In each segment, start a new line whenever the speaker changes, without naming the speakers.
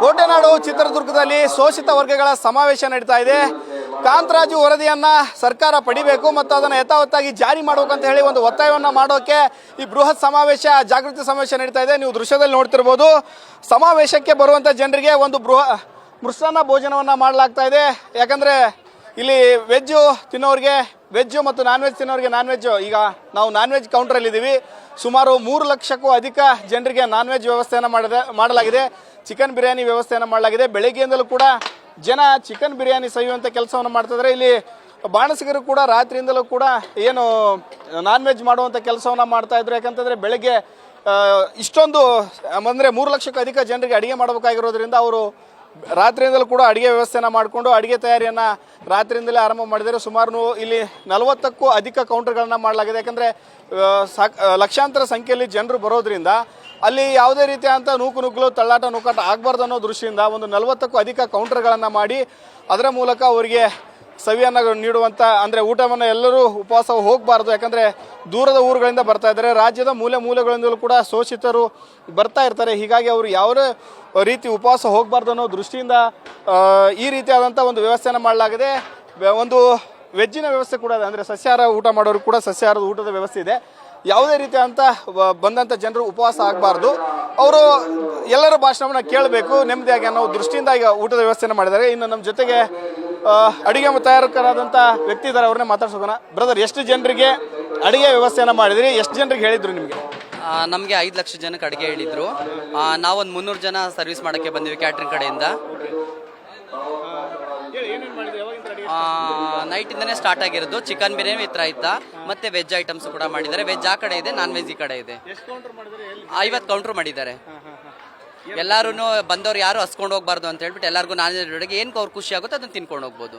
ಕೋಟೆನಾಡು ಚಿತ್ರದುರ್ಗದಲ್ಲಿ ಶೋಷಿತ ವರ್ಗಗಳ ಸಮಾವೇಶ ನಡೀತಾ ಇದೆ. ಕಾಂತರಾಜು ವರದಿಯನ್ನ ಸರ್ಕಾರ ಪಡಿಬೇಕು ಮತ್ತು ಅದನ್ನು ಯಥಾವತ್ತಾಗಿ ಜಾರಿ ಮಾಡಬೇಕಂತ ಹೇಳಿ ಒಂದು ಒತ್ತಾಯವನ್ನು ಮಾಡೋಕೆ ಈ ಬೃಹತ್ ಸಮಾವೇಶ, ಜಾಗೃತಿ ಸಮಾವೇಶ ನಡೀತಾ ಇದೆ. ನೀವು ದೃಶ್ಯದಲ್ಲಿ ನೋಡ್ತಿರ್ಬೋದು, ಸಮಾವೇಶಕ್ಕೆ ಬರುವಂಥ ಜನರಿಗೆ ಒಂದು ಮೃಷ್ಟಾನ್ನ ಭೋಜನವನ್ನು ಮಾಡಲಾಗ್ತಾ ಇದೆ. ಯಾಕಂದರೆ ಇಲ್ಲಿ ವೆಜ್ಜು ತಿನ್ನೋರಿಗೆ ವೆಜ್ಜು ಮತ್ತು ನಾನ್ ವೆಜ್ ತಿನ್ನೋರಿಗೆ ನಾನ್ ವೆಜ್ಜು. ಈಗ ನಾವು ನಾನ್ ವೆಜ್ ಕೌಂಟ್ರಲ್ಲಿದ್ದೀವಿ. ಸುಮಾರು 3 ಲಕ್ಷಕ್ಕೂ ಅಧಿಕ ಜನರಿಗೆ ನಾನ್ ವೆಜ್ ವ್ಯವಸ್ಥೆಯನ್ನು ಮಾಡಲಾಗಿದೆ. ಚಿಕನ್ ಬಿರಿಯಾನಿ ವ್ಯವಸ್ಥೆಯನ್ನು ಮಾಡಲಾಗಿದೆ. ಬೆಳಗ್ಗೆಯಿಂದಲೂ ಕೂಡ ಜನ ಚಿಕನ್ ಬಿರಿಯಾನಿ ಸವಿಯುವಂಥ ಕೆಲಸವನ್ನು ಮಾಡ್ತಿದ್ದಾರೆ. ಇಲ್ಲಿ ಬಾಣಸಿಗರು ಕೂಡ ರಾತ್ರಿಯಿಂದಲೂ ಕೂಡ ಏನು ನಾನ್ ವೆಜ್ ಮಾಡುವಂಥ ಕೆಲಸವನ್ನು ಮಾಡ್ತಾಯಿದ್ರು. ಯಾಕಂತಂದರೆ ಬೆಳಗ್ಗೆ ಇಷ್ಟೊಂದು ಅಂದರೆ 3 ಲಕ್ಷಕ್ಕೂ ಅಧಿಕ ಜನರಿಗೆ ಅಡುಗೆ ಮಾಡಬೇಕಾಗಿರೋದ್ರಿಂದ ಅವರು ರಾತ್ರಿಯಿಂದಲೂ ಕೂಡ ಅಡುಗೆ ವ್ಯವಸ್ಥೆಯನ್ನು ಮಾಡಿಕೊಂಡು ಅಡುಗೆ ತಯಾರಿಯನ್ನು ರಾತ್ರಿಯಿಂದಲೇ ಆರಂಭ ಮಾಡಿದ್ದಾರೆ. ಸುಮಾರು ಇಲ್ಲಿ 40ಕ್ಕೂ ಅಧಿಕ ಕೌಂಟರ್ಗಳನ್ನು ಮಾಡಲಾಗಿದೆ. ಯಾಕಂದರೆ ಲಕ್ಷಾಂತರ ಸಂಖ್ಯೆಯಲ್ಲಿ ಜನರು ಬರೋದ್ರಿಂದ ಅಲ್ಲಿ ಯಾವುದೇ ರೀತಿಯಾದಂಥ ನುಗ್ಗಲು ತಳ್ಳಾಟ ನೂಕಾಟ ಆಗಬಾರ್ದು ಅನ್ನೋ ದೃಷ್ಟಿಯಿಂದ ಒಂದು 40ಕ್ಕೂ ಅಧಿಕ ಕೌಂಟರ್ಗಳನ್ನು ಮಾಡಿ ಅದರ ಮೂಲಕ ಅವರಿಗೆ ಸವಿಯನ್ನು ನೀಡುವಂಥ, ಅಂದರೆ ಊಟವನ್ನು ಎಲ್ಲರೂ ಉಪವಾಸ ಹೋಗಬಾರ್ದು. ಯಾಕಂದರೆ ದೂರದ ಊರುಗಳಿಂದ ಬರ್ತಾ ಇದ್ದಾರೆ, ರಾಜ್ಯದ ಮೂಲೆ ಮೂಲೆಗಳಿಂದಲೂ ಕೂಡ ಶೋಷಿತರು ಬರ್ತಾ ಇರ್ತಾರೆ. ಹೀಗಾಗಿ ಅವರು ಯಾವುದೇ ರೀತಿ ಉಪವಾಸ ಹೋಗಬಾರ್ದು ಅನ್ನೋ ದೃಷ್ಟಿಯಿಂದ ಈ ರೀತಿಯಾದಂಥ ಒಂದು ವ್ಯವಸ್ಥೆಯನ್ನು ಮಾಡಲಾಗಿದೆ. ಒಂದು ವೆಜ್ಜಿನ ವ್ಯವಸ್ಥೆ ಕೂಡ ಇದೆ, ಅಂದರೆ ಸಸ್ಯಾಹಾರ ಊಟ ಮಾಡೋರು ಕೂಡ ಸಸ್ಯಾಹಾರದ ಊಟದ ವ್ಯವಸ್ಥೆ ಇದೆ. ಯಾವುದೇ ರೀತಿಯಾದಂಥ ಬಂದಂಥ ಜನರು ಉಪವಾಸ ಆಗಬಾರ್ದು, ಅವರು ಎಲ್ಲರ ಭಾಷಣವನ್ನು ಕೇಳಬೇಕು ನೆಮ್ಮದಿಯಾಗಿ ಅನ್ನೋ ದೃಷ್ಟಿಯಿಂದ ಈಗ ಊಟದ ವ್ಯವಸ್ಥೆಯನ್ನು ಮಾಡಿದ್ದಾರೆ. ಇನ್ನು ನಮ್ಮ ಜೊತೆಗೆ ಅಡುಗೆ ತಯಾರಕರಾದಂಥ ವ್ಯಕ್ತಿ ಇದ್ದಾರೆ, ಅವ್ರನ್ನೇ ಮಾತಾಡ್ಸೋಣ. ಬ್ರದರ್, ಎಷ್ಟು ಜನರಿಗೆ ಅಡುಗೆ ವ್ಯವಸ್ಥೆಯನ್ನು ಮಾಡಿದ್ರಿ? ಎಷ್ಟು ಜನರಿಗೆ ಹೇಳಿದ್ರು ನಿಮಗೆ?
ನಮಗೆ 5 ಲಕ್ಷ ಜನಕ್ಕೆ ಅಡುಗೆ ಹೇಳಿದ್ರು. ನಾವೊಂದು 300 ಜನ ಸರ್ವಿಸ್ ಮಾಡೋಕ್ಕೆ ಬಂದಿವಿ ಕ್ಯಾಟ್ರಿಂಗ್ ಕಡೆಯಿಂದ. ನೈಟಿಂದನೇ ಸ್ಟಾರ್ಟ್ ಆಗಿರೋದು. ಚಿಕನ್ ಬಿರಿಯಾನಿ ವಿತ್ ರಾಯ್ತ ಮತ್ತೆ ವೆಜ್ ಐಟಮ್ಸ್ ಕೂಡ ಮಾಡಿದ್ದಾರೆ. ವೆಜ್ ಆ ಕಡೆ ಇದೆ, ನಾನ್ ವೆಜ್ ಈ ಕಡೆ ಇದೆ. 50 ಕೌಂಟರ್ ಮಾಡಿದ್ದಾರೆ. ಎಲ್ಲರೂ ಬಂದವ್ರು ಯಾರು ಹಸ್ಕೊಂಡು ಹೋಗ್ಬಾರ್ದು ಅಂತ ಹೇಳ್ಬಿಟ್ಟು ಎಲ್ಲರಿಗೂ ನಾನ್ ವೆಜ್ ಅಡುಗೆ ಏನು ಅವ್ರು ಖುಷಿ ಆಗುತ್ತೋ ಅದನ್ನು ತಿನ್ಕೊಂಡು ಹೋಗ್ಬೋದು.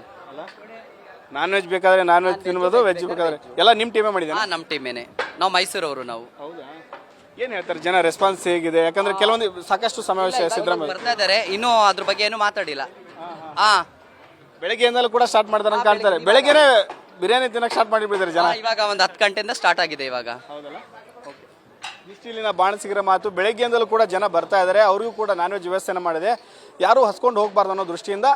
ನಾನ್ ವೆಜ್ ಬೇಕಾದ್ರೆ ನಾನ್ ವೆಜ್ ತಿನ್ಬೋದು, ವೆಜ್ ಬೇಕಾದ್ರೆ ಎಲ್ಲ ನಿಮ್ಮ ಟೀಮೇ ಮಾಡಿದ್ದಾರೆ?
ನಮ್ಮ ಟೀಮೇನೆ. ನಾವು ಮೈಸೂರವರು. ನಾವು
ಏನು ಹೇಳ್ತಾರೆ ಜನ ರೆಸ್ಪಾನ್ಸ್ ಹೇಗಿದೆ? ಯಾಕಂದ್ರೆ ಕೆಲವೊಂದು ಸಾಕಷ್ಟು ಸಮಾವೇಶ ಸಿದ್ದರಾಮಯ್ಯ
ಬರ್ತಾ ಇದ್ದಾರೆ, ಇನ್ನೂ ಅದ್ರ ಬಗ್ಗೆ ಏನು ಮಾತಾಡಿಲ್ಲ.
ಬೆಳಗ್ಗೆಯಿಂದಲೂ ಕೂಡ ಸ್ಟಾರ್ಟ್ ಮಾಡ್ತಾರೆ ಅಂತ ಕಾಣ್ತಾರೆ. ಬೆಳಗ್ಗೆನೇ ಬಿರಿಯಾನಿ ತಿನ್ನಕ್ಕೆ ಸ್ಟಾರ್ಟ್ ಮಾಡಿಬಿಟ್ಟಿದ್ದಾರೆ ಜನ.
ಇವಾಗ ಒಂದು 10 ಗಂಟೆಯಿಂದ ಸ್ಟಾರ್ಟ್ ಆಗಿದೆ ಇವಾಗ.
ಇಷ್ಟು ಇಲ್ಲಿನ ಬಾಣಸಿಗರ ಮಾತು. ಬೆಳಗ್ಗೆಯಿಂದಲೂ ಕೂಡ ಜನ ಬರ್ತಾ ಇದ್ದಾರೆ, ಅವ್ರಿಗೂ ಕೂಡ ನಾನ್ ವೆಜ್ ವ್ಯವಸ್ಥೆನ ಮಾಡಿದೆ. ಯಾರೂ ಹಸ್ಕೊಂಡು ಹೋಗಬಾರ್ದು ಅನ್ನೋ ದೃಷ್ಟಿಯಿಂದ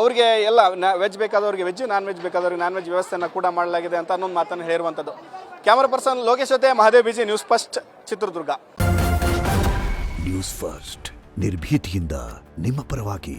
ಅವರಿಗೆ ಎಲ್ಲ ವೆಜ್ ಬೇಕಾದವ್ರಿಗೆ ವೆಜ್, ನಾನ್ ವೆಜ್ ಬೇಕಾದವ್ರಿಗೆ ನಾನ್ ವೆಜ್ ವ್ಯವಸ್ಥೆಯನ್ನು ಕೂಡ ಮಾಡಲಾಗಿದೆ ಅಂತ ಅನ್ನೊಂದು ಮಾತನ್ನು ಹೇಳಿರುವಂಥದ್ದು. ಕ್ಯಾಮರಾ ಪರ್ಸನ್ ಲೋಕೇಶ್ ಜೊತೆ Mahadev BG, news first, Chitradurga.
News first, ನಿರ್ಭೀತಿಯಿಂದ ನಿಮ್ಮ ಪರವಾಗಿ.